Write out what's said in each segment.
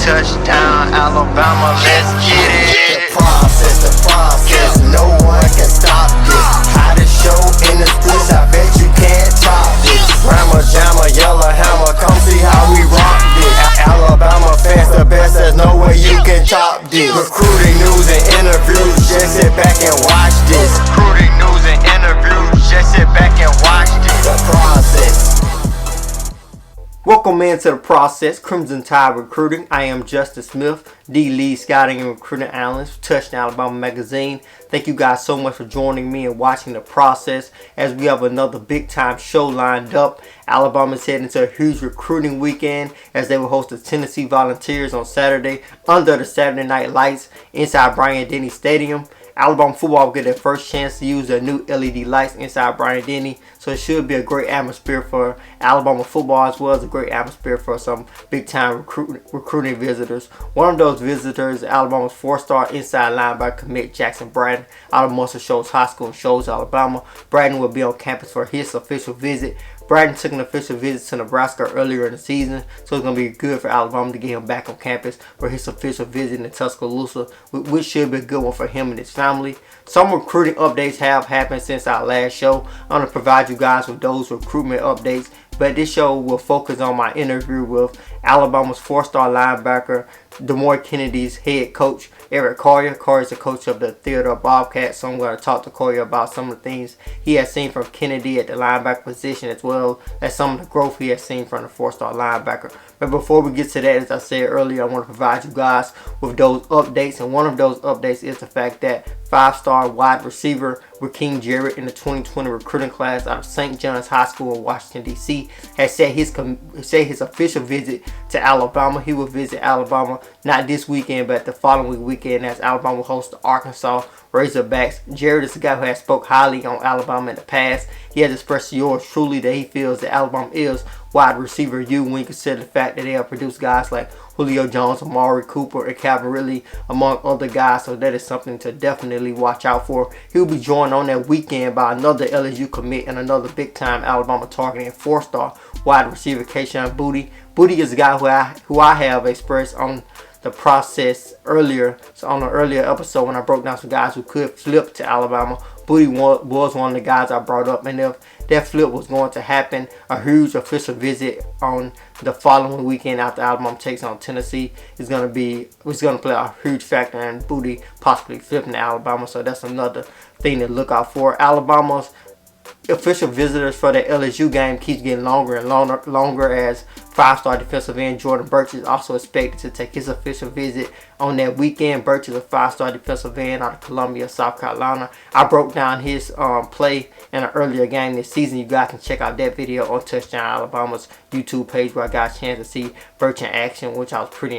Touchdown, Alabama, let's get it. The process, no one can stop this. Hottest show in the streets, I bet you can't top this. Rammer, jammer, yellow hammer, come see how we rock this. Alabama fans the best, there's no way you can top this. Recruiting news and interviews, just sit back and watch this. Recruiting news and interviews, just sit back and watch this. The process. Welcome into the process, Crimson Tide Recruiting. I am Justin Smith, the lead scouting and recruiting analyst for Touchdown Alabama magazine. Thank you guys so much for joining me and watching the process as we have another big time show lined up. Alabama's heading into a huge recruiting weekend as they will host the Tennessee Volunteers on Saturday under the Saturday night lights inside Bryant-Denny Stadium. Alabama football will get their first chance to use their new LED lights inside Bryant-Denny, so it should be a great atmosphere for Alabama football as well as a great atmosphere for some big-time recruiting visitors. One of those visitors, Alabama's four-star inside linebacker commit Jackson Bratton out of Muscle Shoals High School in Shoals, Alabama. Bratton will be on campus for his official visit. Bratton took an official visit to Nebraska earlier in the season, so it's going to be good for Alabama to get him back on campus for his official visit in Tuscaloosa, which should be a good one for him and his family. Some recruiting updates have happened since our last show. I'm going to provide you guys with those recruitment updates, but this show will focus on my interview with Alabama's four-star linebacker, Demouy Kennedy's head coach, Eric Collier. Collier is the coach of the Theodore Bobcats, so I'm going to talk to Collier about some of the things he has seen from Kennedy at the linebacker position as well as some of the growth he has seen from the four-star linebacker. But before we get to that, as I said earlier, I want to provide you guys with those updates, and one of those updates is the fact that five-star wide receiver Rakeem Jarrett in the 2020 recruiting class out of St. John's High School in Washington, D.C. has set his official visit to Alabama. He will visit Alabama not this weekend, but the following weekend as Alabama will host the Arkansas Razorbacks. Jarrett is a guy who has spoke highly on Alabama in the past. He has expressed to yours truly that he feels that Alabama is wide receiver U when you consider the fact that they have produced guys like Julio Jones, Amari Cooper, and Calvin Ridley, among other guys. So that is something to definitely watch out for. He'll be joined on that weekend by another LSU commit and another big-time Alabama target and four-star wide receiver, Kayshon Boutte. Boutte is a guy who I have expressed on the process earlier. So on an earlier episode when I broke down some guys who could flip to Alabama, Boutte was one of the guys I brought up, and if that flip was going to happen, a huge official visit on the following weekend after Alabama takes on Tennessee is going to play a huge factor in Boutte possibly flipping to Alabama. So that's another thing to look out for. Alabama's official visitors for the LSU game keeps getting longer and longer as five-star defensive end Jordan Burch is also expected to take his official visit on that weekend. Burch is a five-star defensive end out of Columbia, South Carolina. I broke down his play in an earlier game this season. You guys can check out that video on Touchdown Alabama's YouTube page where I got a chance to see Burch in action, which I was pretty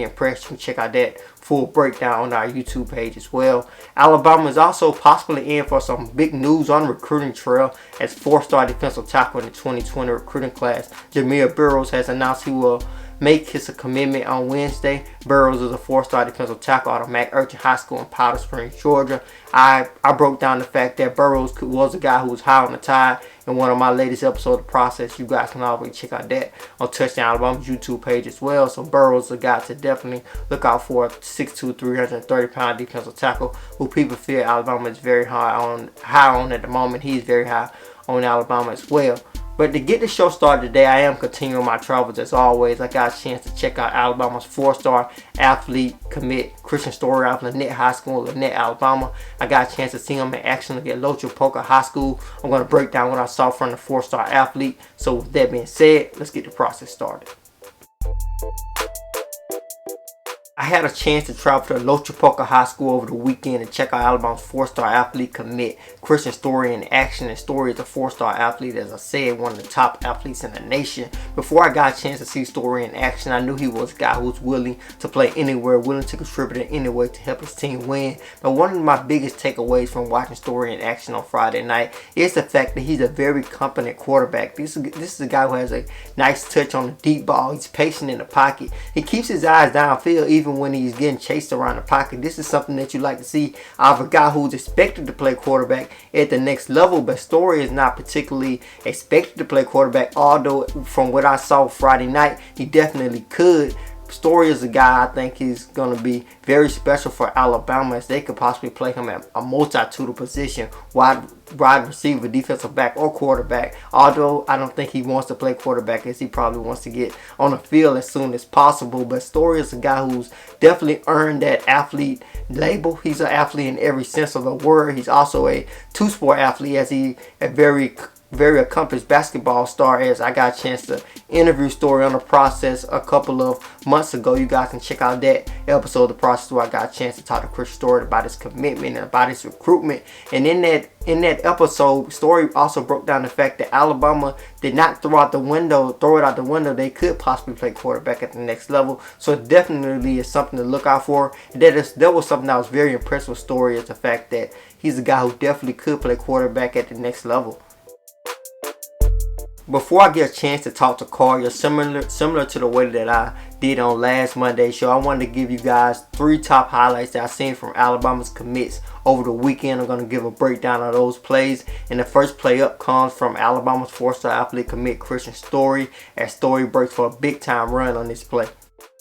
impressed. You can check out that full breakdown on our YouTube page as well. Alabama is also possibly in for some big news on the recruiting trail as four-star defensive tackle in the 2020 recruiting class. Jameer Burrows has announced he will make his commitment on Wednesday. Burrows is a four-star defensive tackle out of McErchin High School in Powder Springs, Georgia. I broke down the fact that Burrows was a guy who was high on the tide in one of my latest episodes of the process. You guys can always check out that on Touchdown Alabama's YouTube page as well. So Burrows is a guy to definitely look out for, 6'2", 330-pound defensive tackle who people feel Alabama is very high on at the moment. He's very high on Alabama as well. But to get the show started today, I am continuing my travels as always. I got a chance to check out Alabama's four-star athlete commit, Christian Story out of Lynette High School in Lynette, Alabama. I got a chance to see him in action at Lochapoka High School. I'm going to break down what I saw from the four-star athlete. So with that being said, let's get the process started. I had a chance to travel to Lochapoka High School over the weekend and check out Alabama's four-star athlete commit, Christian Story, in action. And Story is a four-star athlete, as I said, one of the top athletes in the nation. Before I got a chance to see Story in action, I knew he was a guy who was willing to play anywhere, willing to contribute in any way to help his team win. But one of my biggest takeaways from watching Story in action on Friday night is the fact that he's a very competent quarterback. This is a guy who has a nice touch on the deep ball. He's patient in the pocket. He keeps his eyes downfield even when he's getting chased around the pocket. This is something that you like to see out of a guy who's expected to play quarterback at the next level, but Story is not particularly expected to play quarterback, although from what I saw Friday night, he definitely could. Story is a guy I think he's going to be very special for Alabama, as they could possibly play him at a multitude of position, wide receiver, defensive back, or quarterback. Although I don't think he wants to play quarterback, as he probably wants to get on the field as soon as possible. But Story is a guy who's definitely earned that athlete label. He's an athlete in every sense of the word. He's also a two-sport athlete, as he a very accomplished basketball star, as I got a chance to interview Story on the process a couple of months ago. You guys can check out that episode of the process where I got a chance to talk to Chris Story about his commitment and about his recruitment. And in that episode, Story also broke down the fact that Alabama did not throw it out the window. They could possibly play quarterback at the next level. So it definitely is something to look out for. That was something I was very impressed with Story, is the fact that he's a guy who definitely could play quarterback at the next level. Before I get a chance to talk to Collier, similar to the way that I did on last Monday's show, I wanted to give you guys 3 top highlights that I've seen from Alabama's commits over the weekend. I'm going to give a breakdown of those plays. And the first play up comes from Alabama's 4-star athlete commit Christian Story, as Story breaks for a big time run on this play.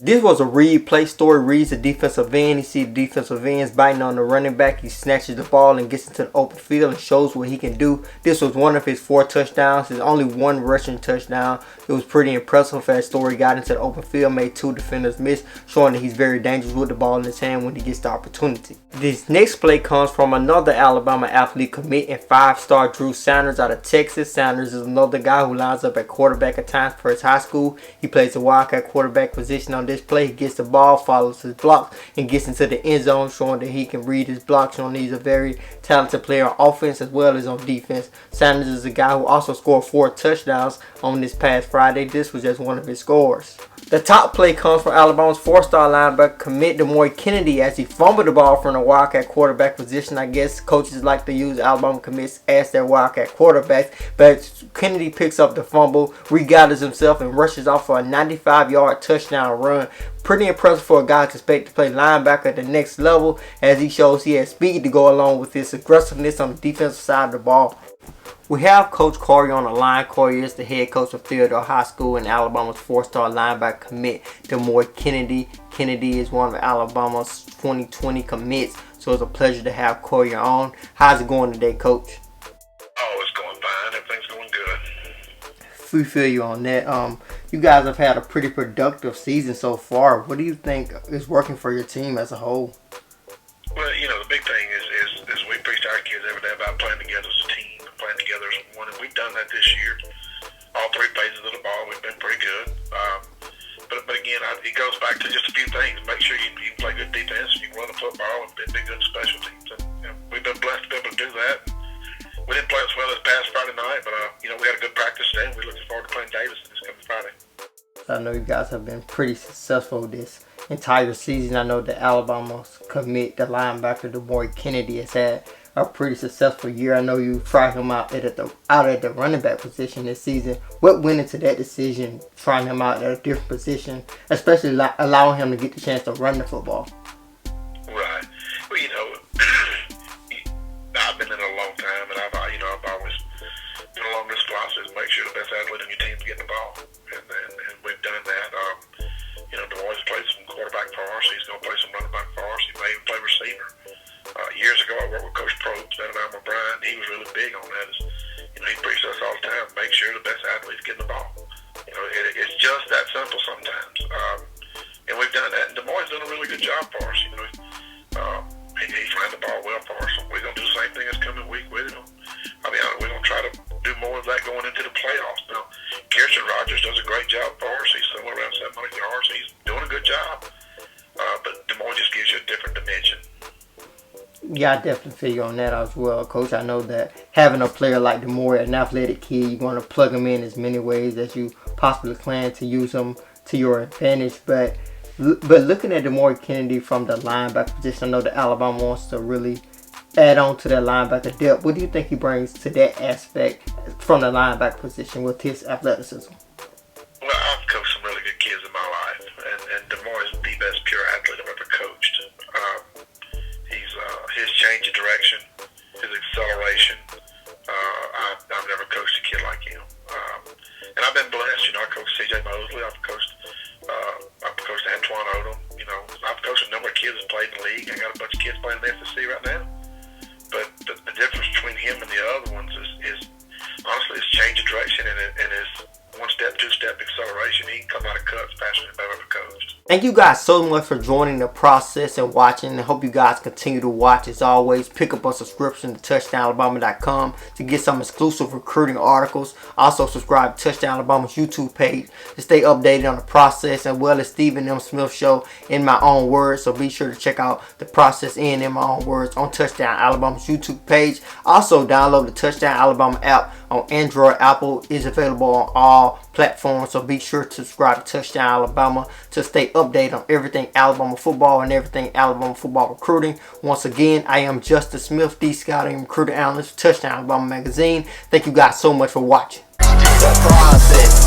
This was a read play. Story reads the defensive end. He sees the defensive ends biting on the running back. He snatches the ball and gets into the open field and shows what he can do. This was one of his 4 touchdowns. His only 1 rushing touchdown. It was pretty impressive as Story got into the open field, made 2 defenders miss, showing that he's very dangerous with the ball in his hand when he gets the opportunity. This next play comes from another Alabama athlete commit and 5-star Drew Sanders out of Texas. Sanders is another guy who lines up at quarterback at times for his high school. He plays the wildcat quarterback position on this play. He gets the ball, follows his blocks, and gets into the end zone, showing that he can read his blocks, showing he's a very talented player on offense as well as on defense. Sanders is a guy who also scored 4 touchdowns on this past Friday. This was just one of his scores. The top play comes from Alabama's 4-star linebacker commit Demouy Kennedy, as he fumbled the ball from the wildcat quarterback position. I guess coaches like to use Alabama commits as their wildcat quarterbacks, but Kennedy picks up the fumble, regathers himself, and rushes off for a 95-yard touchdown run. Pretty impressive for a guy to expect to play linebacker at the next level, as he shows he has speed to go along with his aggressiveness on the defensive side of the ball. We have Coach Collier on the line. Collier is the head coach of Theodore High School and Alabama's 4-star linebacker commit Demouy Kennedy. Kennedy is one of Alabama's 2020 commits, so it's a pleasure to have Collier on. How's it going today, Coach? Oh, it's going fine. Everything's going good. We feel you on that. You guys have had a pretty productive season so far. What do you think is working for your team as a whole? Well, the big thing is we preach to our kids every day about playing together as a team, playing together as one, and we've done that this year. All 3 phases of the ball, we've been pretty good. But again, it goes back to just a few things. Make sure you play good defense, you can run the football, and be good special teams. And we've been blessed to be able to do that. We didn't play as well this past Friday night, but we had a good practice today, and we're looking forward to playing Davis this coming Friday. I know you guys have been pretty successful this entire season. I know that Alabama's commit, the linebacker Demouy Kennedy, has had a pretty successful year. I know you tried him out at the running back position this season. What went into that decision, trying him out at a different position, especially allowing him to get the chance to run the football? Right. Well, I've been in it a long time, and I've always been along this philosophy is make sure the best athlete on your team is getting the ball, and we've done that. Demouy played some quarterback for us. He's going to play some running back for us. He may even play receiver. Years ago, I worked with Coach Probst down at Alma Bryant. He was really big on that. He preached us all the time, make sure the best athlete's getting the ball. It's just that simple sometimes. And we've done that. And Demouy's done a really good job for us. He's ran the ball well for us. So we're going to do the same thing this coming week with him. We're going to try to do more of that going into the playoffs. Now, Kirsten Rogers does a great job for us. He's somewhere around 700 yards. He's doing a good job. But Demouy just gives you a different dimension. Yeah, I definitely feel you on that as well, Coach. I know that having a player like Demouy, an athletic kid, you're going to plug him in as many ways as you possibly can to use him to your advantage. But looking at Demouy Kennedy from the linebacker position, I know that Alabama wants to really add on to that linebacker depth. What do you think he brings to that aspect from the linebacker position with his athleticism? Well, I've coached some really good kids in my life, and Demouy is the best pure athlete I've ever coached. His change of direction, his acceleration, I've never coached a kid like him. And I've been blessed. I coached C.J. Mosley. I've coached a handful kids playing in the SEC right now. But the difference between him and the other ones is honestly, it's change of direction and his one-step, two-step acceleration. He can come out of cuts faster than I've ever coached. Thank you guys so much for joining the process and watching. I hope you guys continue to watch. As always, pick up a subscription to touchdownalabama.com to get some exclusive recruiting articles. Also, subscribe to Touchdown Alabama's YouTube page to stay updated on the process, as well as Stephen M. Smith Show in my own words. So be sure to check out the process in my own words on Touchdown Alabama's YouTube page. Also, download the Touchdown Alabama app on Android. Apple is available on all platforms. So be sure to subscribe to Touchdown Alabama to stay updated on everything Alabama football and everything Alabama football recruiting. Once again, I am Justice Smith, the scouting and recruiting analyst, Touchdown Alabama magazine. Thank you guys so much for watching. The process.